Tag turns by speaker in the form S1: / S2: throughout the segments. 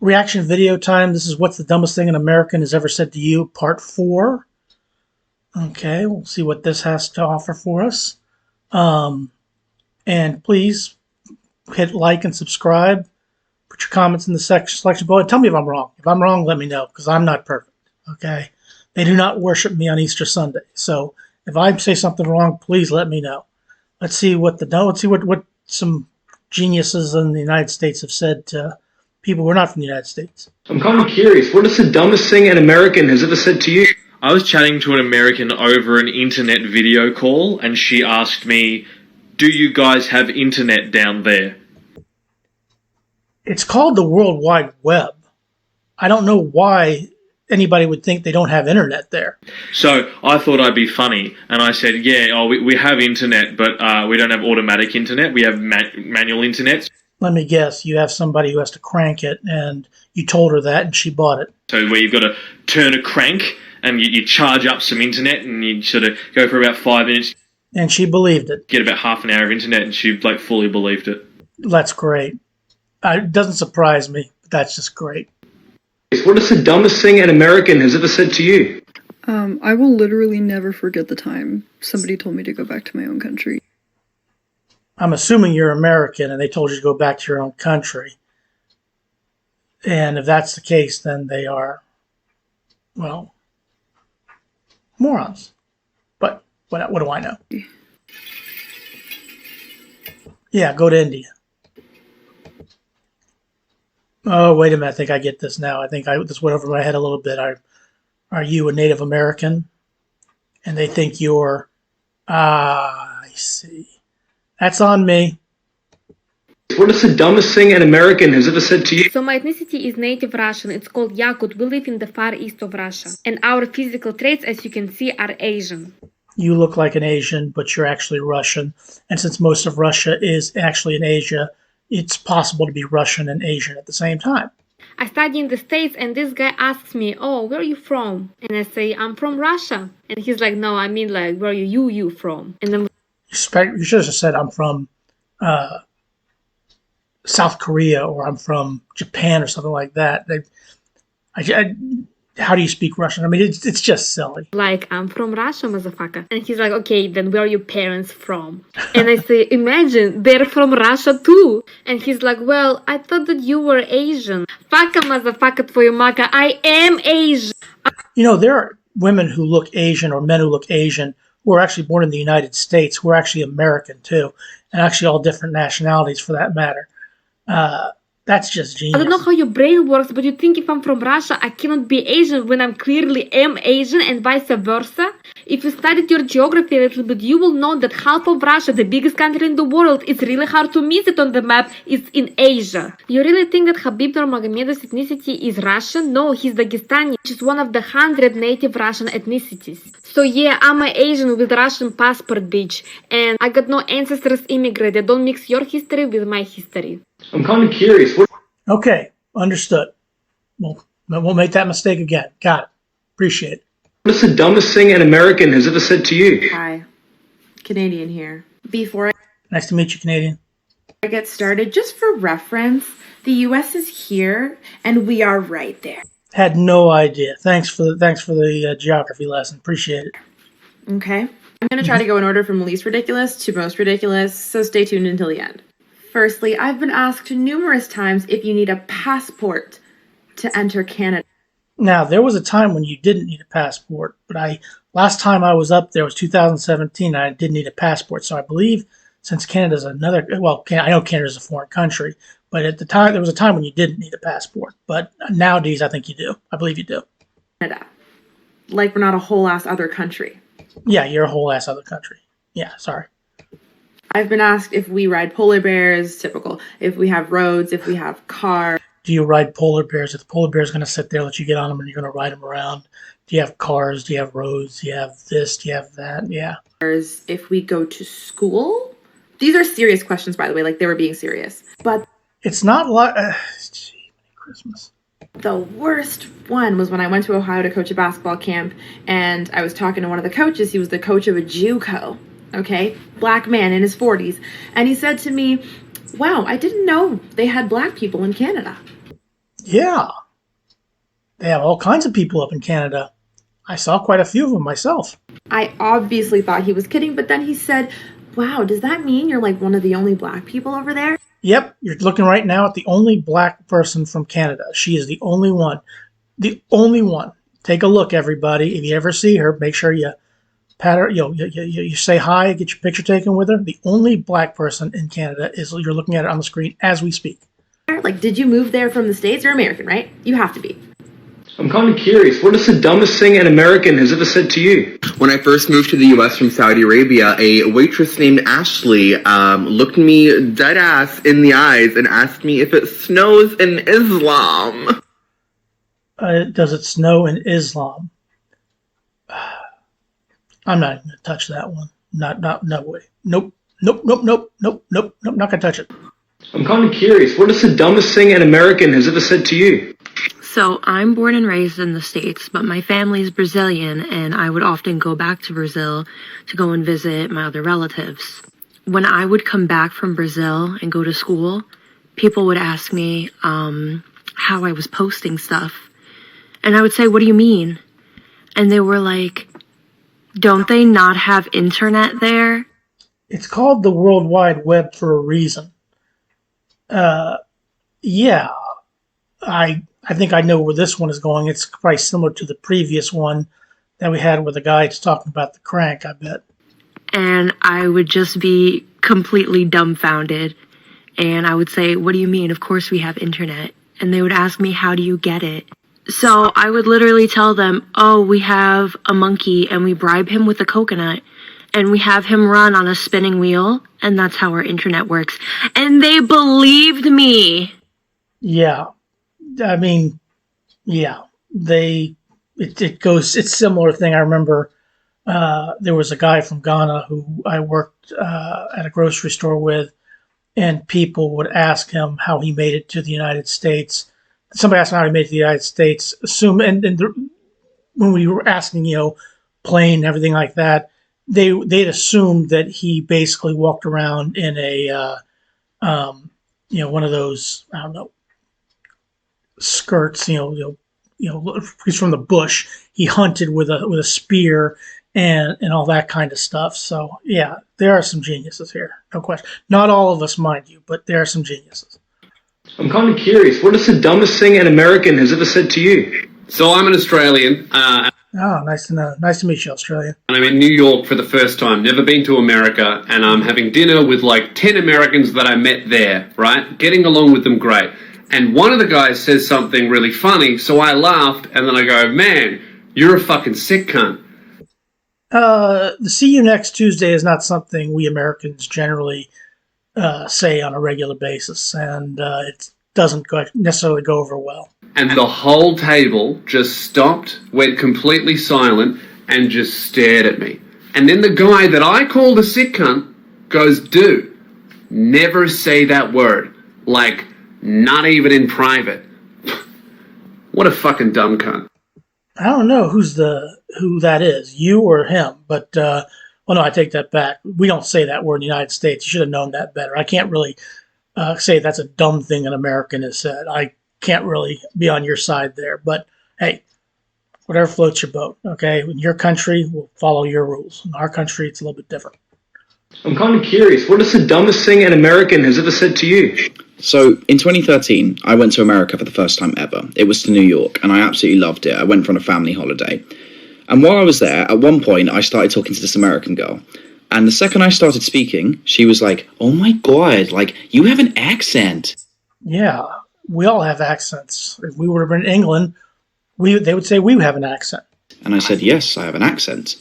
S1: Reaction video time. This is what's the dumbest thing an American has ever said to you, part 4. Okay, we'll see what this has to offer for us. And please hit like and subscribe. Put your comments in the section below. Tell me if I'm wrong. If I'm wrong, let me know, because I'm not perfect. Okay? They do not worship me on Easter Sunday. So if I say something wrong, please let me know. Let's see what some geniuses in the United States have said to people who are not from the United States.
S2: I'm kind of curious. What is the dumbest thing an American has ever said to you?
S3: I was chatting to an American over an internet video call, and she asked me, "Do you guys have internet down there?"
S1: It's called the World Wide Web. I don't know why anybody would think they don't have internet there.
S3: So I thought I'd be funny, and I said, we have internet, but we don't have automatic internet. We have manual internet.
S1: Let me guess, you have somebody who has to crank it, and you told her that, and she bought it.
S3: So where you've got to turn a crank, and you charge up some internet, and you sort of go for about 5 minutes.
S1: And she believed it.
S3: Get about half an hour of internet, and she fully believed it.
S1: That's great. It doesn't surprise me, but that's just great.
S2: What is the dumbest thing an American has ever said to you?
S4: I will literally never forget the time somebody told me to go back to my own country.
S1: I'm assuming you're American and they told you to go back to your own country. And if that's the case, then they are, well, morons. But what do I know? Yeah, go to India. Oh, wait a minute. I think I get this now. I think this went over my head a little bit. Are you a Native American? And they think you're... I see. That's on me.
S2: What is the dumbest thing an American has ever said to you?
S5: So my ethnicity is native Russian. It's called Yakut. We live in the far east of Russia. And our physical traits, as you can see, are Asian.
S1: You look like an Asian, but you're actually Russian. And since most of Russia is actually in Asia, it's possible to be Russian and Asian at the same time.
S5: I study in the States, and this guy asks me, "Oh, where are you from?" And I say, "I'm from Russia." And he's like, "No, I mean, like, where are you from?" And then
S1: You should have said, "I'm from South Korea," or "I'm from Japan," or something like that. How do you speak Russian? I mean, it's just silly.
S5: Like, "I'm from Russia, motherfucker." And he's like, "Okay, then where are your parents from?" And I say, "Imagine, they're from Russia too." And he's like, "Well, I thought that you were Asian." Fuck a motherfucker, твою мака, I am Asian.
S1: You know, there are women who look Asian, or men who look Asian, who are actually born in the United States, who are actually American too, and actually all different nationalities for that matter. That's just genius.
S5: I don't know how your brain works, but you think if I'm from Russia, I cannot be Asian when I clearly am Asian, and vice versa? If you studied your geography a little bit, you will know that half of Russia, the biggest country in the world, it's really hard to miss it on the map, is in Asia. You really think that Khabib Nurmagomedov's ethnicity is Russian? No, he's Dagestani, which is one of the 100 native Russian ethnicities. So yeah, I'm an Asian with Russian passport, bitch. And I got no ancestors immigrated. Don't mix your history with my history.
S2: I'm kind of curious.
S1: Okay, understood. We'll make that mistake again. Got it. Appreciate it.
S2: What is the dumbest thing an American has ever said to you?
S6: Hi, Canadian here. Before
S1: Nice to meet you, Canadian.
S6: I get started, just for reference, the US is here and we are right there.
S1: Had no idea. Thanks for the geography lesson. Appreciate it.
S6: Okay? I'm going to try to go in order from least ridiculous to most ridiculous, so stay tuned until the end. Firstly, I've been asked numerous times if you need a passport to enter Canada.
S1: Now, there was a time when you didn't need a passport, but last time I was up there was 2017, and I did need a passport. So I believe since Canada's I know Canada's a foreign country, but at the time, there was a time when you didn't need a passport. But nowadays, I think you do. I believe you do.
S6: Canada. Like we're not a whole ass other country.
S1: Yeah, you're a whole ass other country. Yeah, sorry.
S6: I've been asked if we ride polar bears, typical. If we have roads, if we have cars.
S1: Do you ride polar bears? If the polar bear is going to sit there, let you get on them, and you're going to ride them around. Do you have cars? Do you have roads? Do you have this? Do you have that? Yeah.
S6: If we go to school? These are serious questions, by the way, like they were being serious. But
S1: it's not like Christmas.
S6: The worst one was when I went to Ohio to coach a basketball camp, and I was talking to one of the coaches. He was the coach of a JUCO, okay? Black man in his 40s. And he said to me, "Wow, I didn't know they had black people in Canada."
S1: Yeah. They have all kinds of people up in Canada. I saw quite a few of them myself.
S6: I obviously thought he was kidding, but then he said, wow, does that mean you're like one of the only black people over there?
S1: Yep, you're looking right now at the only black person from Canada. She is the only one. The only one. Take a look, everybody. If you ever see her, make sure you pat her, you say hi, get your picture taken with her. The only black person in Canada is, you're looking at it on the screen as we speak.
S6: Like, did you move there from the States? You're American, right? You have to be.
S2: I'm kind of curious. What is the dumbest thing an American has ever said to you?
S7: When I first moved to the U.S. from Saudi Arabia, a waitress named Ashley looked me dead ass in the eyes and asked me if it snows in Islam.
S1: Does it snow in Islam? I'm not even going to touch that one. No way. Nope. Not going to touch it.
S2: I'm kind of curious. What is the dumbest thing an American has ever said to you?
S8: So I'm born and raised in the States, but my family's Brazilian, and I would often go back to Brazil to go and visit my other relatives. When I would come back from Brazil and go to school, people would ask me how I was posting stuff. And I would say, what do you mean? And they were like, don't they not have internet there?
S1: It's called the World Wide Web for a reason. Yeah, I think I know where this one is going. It's probably similar to the previous one that we had where the guy is talking about the crank, I bet.
S8: And I would just be completely dumbfounded. And I would say, what do you mean? Of course we have internet. And they would ask me, how do you get it? So I would literally tell them, oh, we have a monkey and we bribe him with a coconut and we have him run on a spinning wheel and that's how our internet works. And they believed me.
S1: Yeah. I mean, yeah, it's a similar thing. I remember there was a guy from Ghana who I worked at a grocery store with, and people would ask him how he made it to the United States. Somebody asked him how he made it to the United States. When we were asking, plane and everything like that, they'd assumed that he basically walked around in a, one of those, I don't know, skirts, he's from the bush. He hunted with a spear and all that kind of stuff. So yeah, there are some geniuses here, no question. Not all of us, mind you, but there are some geniuses.
S2: I'm kind of curious. What is the dumbest thing an American has ever said to you?
S9: So I'm an Australian.
S1: Oh, nice to know. Nice to meet you, Australia.
S9: And I'm in New York for the first time. Never been to America. And I'm having dinner with like 10 Americans that I met there, right? Getting along with them great. And one of the guys says something really funny, so I laughed, and then I go, man, you're a fucking sick cunt.
S1: The see you next Tuesday is not something we Americans generally say on a regular basis, and it doesn't necessarily go over well.
S9: And the whole table just stopped, went completely silent, and just stared at me. And then the guy that I called a sick cunt goes, dude, never say that word. Like, not even in private. What a fucking dumb cunt.
S1: I don't know who that is, you or him, but well, no, I take that back. We don't say that word in the United States. You should have known that better. I can't really say that's a dumb thing an American has said. I can't really be on your side there, but hey, whatever floats your boat. Okay, in your country, we'll follow your rules. In our country, it's a little bit different.
S2: I'm kind of curious. What is the dumbest thing an American has ever said to you?
S10: So, in 2013, I went to America for the first time ever. It was to New York, and I absolutely loved it. I went on a family holiday. And while I was there, at one point, I started talking to this American girl. And the second I started speaking, she was like, oh my God, like, you have an accent.
S1: Yeah, we all have accents. If we would have been in England, they would say we have an accent.
S10: And I said, yes, I have an accent.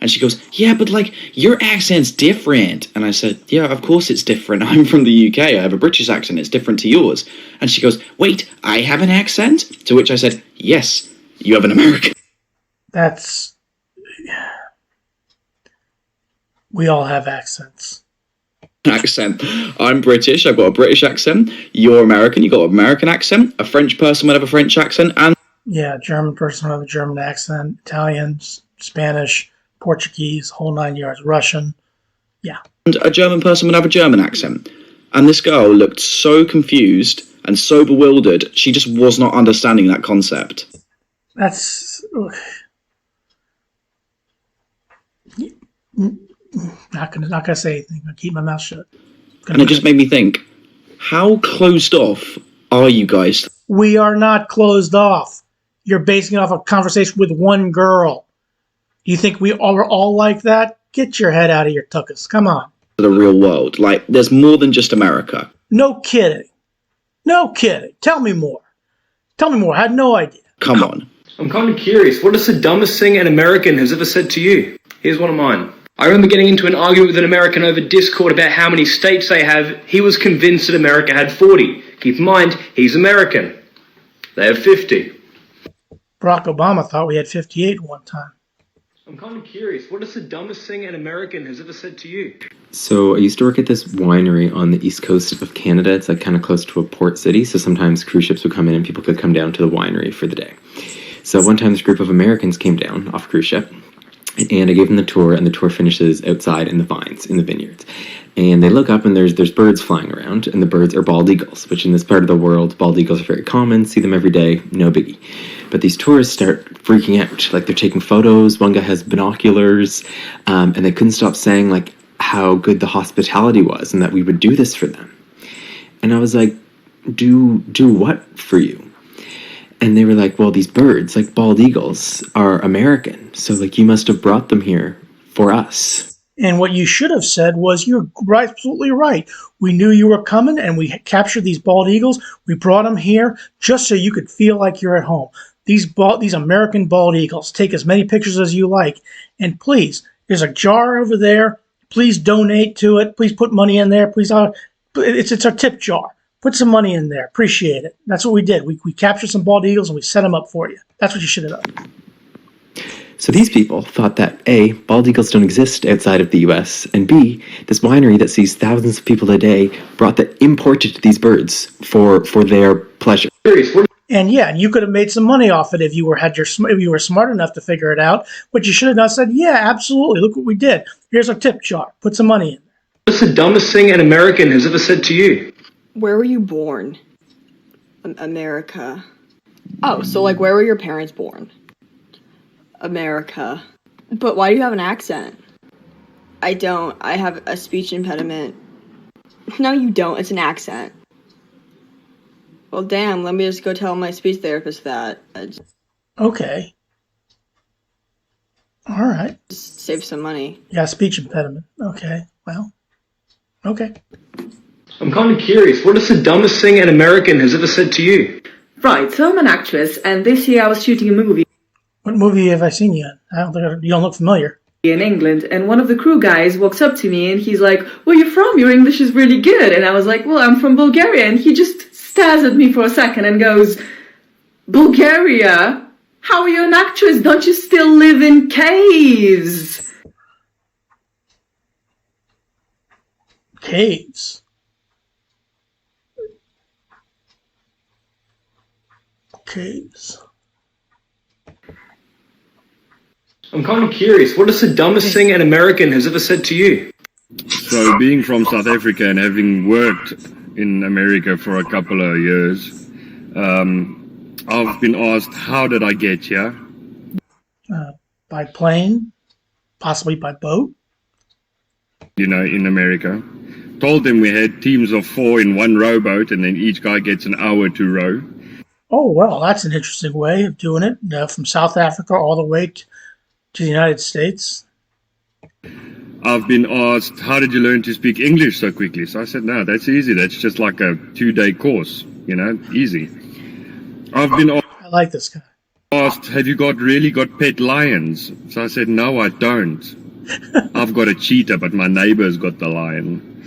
S10: And she goes, yeah, but like, your accent's different. And I said, yeah, of course it's different. I'm from the UK. I have a British accent. It's different to yours. And she goes, wait, I have an accent? To which I said, yes, you have an American.
S1: We all have accents.
S10: Accent. I'm British. I've got a British accent. You're American. You've got an American accent. A French person would have a French accent. And
S1: yeah, German person would have a German accent. Italian, Spanish, Portuguese, whole 9 yards, Russian. Yeah.
S10: And a German person would have a German accent. And this girl looked so confused and so bewildered, she just was not understanding that concept.
S1: That's not gonna say anything. I'm gonna keep my mouth shut.
S10: And it just made me think, how closed off are you guys?
S1: We are not closed off. You're basing it off a conversation with one girl. You think we are all like that? Get your head out of your tuckus. Come on.
S10: To the real world. Like, there's more than just America.
S1: No kidding. No kidding. Tell me more. Tell me more. I had no idea.
S10: Come on.
S2: I'm kind of curious. What is the dumbest thing an American has ever said to you? Here's one of mine. I remember getting into an argument with an American over Discord about how many states they have. He was convinced that America had 40. Keep in mind, he's American. They have 50.
S1: Barack Obama thought we had 58 one time.
S2: I'm kind of curious. What is the dumbest thing an American has ever said to you?
S11: So I used to work at this winery on the east coast of Canada. It's like kind of close to a port city. So sometimes cruise ships would come in and people could come down to the winery for the day. So one time this group of Americans came down off a cruise ship. And I gave them the tour, and the tour finishes outside in the vines, in the vineyards. And they look up, and there's birds flying around, and the birds are bald eagles, which in this part of the world, bald eagles are very common, see them every day, no biggie. But these tourists start freaking out, like they're taking photos, one guy has binoculars, and they couldn't stop saying, like, how good the hospitality was, and that we would do this for them. And I was like, do what for you? And they were like, well, these birds, like bald eagles, are American. So, like, you must have brought them here for us.
S1: And what you should have said was, you're absolutely right. We knew you were coming, and we captured these bald eagles. We brought them here just so you could feel like you're at home. These American bald eagles, take as many pictures as you like. And please, there's a jar over there. Please donate to it. Please put money in there. Please, it's our tip jar. Put some money in there. Appreciate it. That's what we did. We captured some bald eagles and we set them up for you. That's what you should have done.
S11: So these people thought that A, bald eagles don't exist outside of the US, and B, this winery that sees thousands of people a day imported these birds for their pleasure.
S1: And yeah, you could have made some money off it if you were smart enough to figure it out. But you should have not said, yeah, absolutely. Look what we did. Here's our tip jar. Put some money in there.
S2: What's the dumbest thing an American has ever said to you?
S12: Where were you born? America. Oh, so like where were your parents born? America. But why do you have an accent? I don't. I have a speech impediment. No, you don't. It's an accent. Well, damn, let me just go tell my speech therapist that.
S1: Okay. All right.
S12: Just save some money.
S1: Yeah, speech impediment. Okay. Well, okay.
S2: I'm kind of curious. What is the dumbest thing an American has ever said to you?
S13: Right, so I'm an actress, and this year I was shooting a movie.
S1: What movie have I seen you in? You don't look familiar.
S13: In England, and one of the crew guys walks up to me and he's like, "Where are you from? Your English is really good." And I was like, "Well, I'm from Bulgaria." And he just stares at me for a second and goes, "Bulgaria? How are you an actress? Don't you still live in caves?"
S1: Caves? Caves.
S2: I'm kind of curious. What is the dumbest thing an American has ever said to you?
S14: So, being from South Africa and having worked in America for a couple of years, I've been asked, how did I get here?
S1: By plane, possibly by boat.
S14: You know, in America. Told them we had teams of 4 in one rowboat, and then each guy gets an hour to row.
S1: Oh, well, that's an interesting way of doing it. From South Africa all the way to the United States.
S14: I've been asked, how did you learn to speak English so quickly? So I said, no, that's easy. That's just like a 2-day course, you know, easy. I've been
S1: I like this guy.
S14: asked, have you really got pet lions? So I said, no, I don't. I've got a cheetah, but my neighbor's got the lion.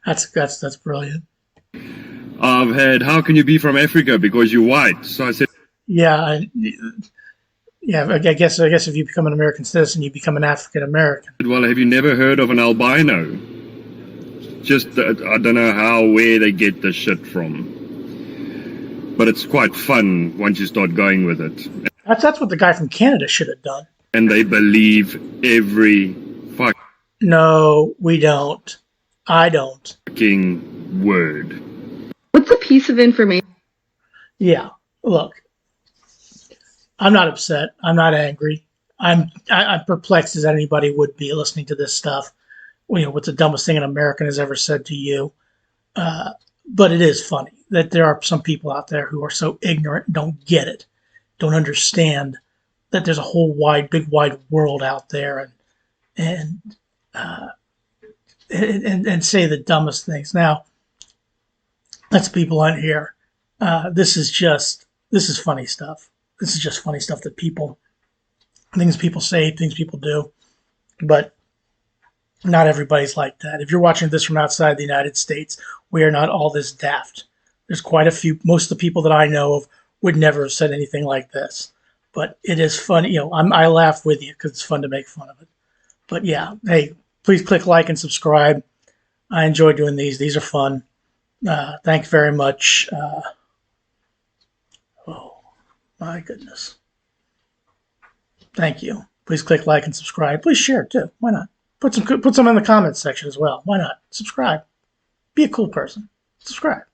S1: That's brilliant.
S14: I've had, how can you be from Africa? Because you're white. So I said,
S1: yeah, I guess if you become an American citizen, you become an African American.
S14: well, have you never heard of an albino? Just, I don't know where they get the shit from. But it's quite fun once you start going with it.
S1: That's what the guy from Canada should have done.
S14: And they believe every
S1: No, we don't. I don't.
S14: fucking word.
S15: What's a piece of information?
S1: Yeah, look, I'm not upset. I'm not angry. I'm perplexed as anybody would be listening to this stuff. What's the dumbest thing an American has ever said to you? But it is funny that there are some people out there who are so ignorant and don't get it, don't understand that there's a whole big wide world out there, and say the dumbest things. Now, that's people on here. This is funny stuff. This is just funny stuff that things people say, things people do, but not everybody's like that. If you're watching this from outside the United States, we are not all this daft. There's quite a few. Most of the people that I know of would never have said anything like this. But it is funny. I laugh with you because it's fun to make fun of it. But yeah, hey, please click like and subscribe. I enjoy doing these. These are fun. Thank you very much. Oh my goodness. Thank you. Please click like and subscribe. Please share it too. Why not? Put some in the comments section as well. Why not? Subscribe. Be a cool person. Subscribe.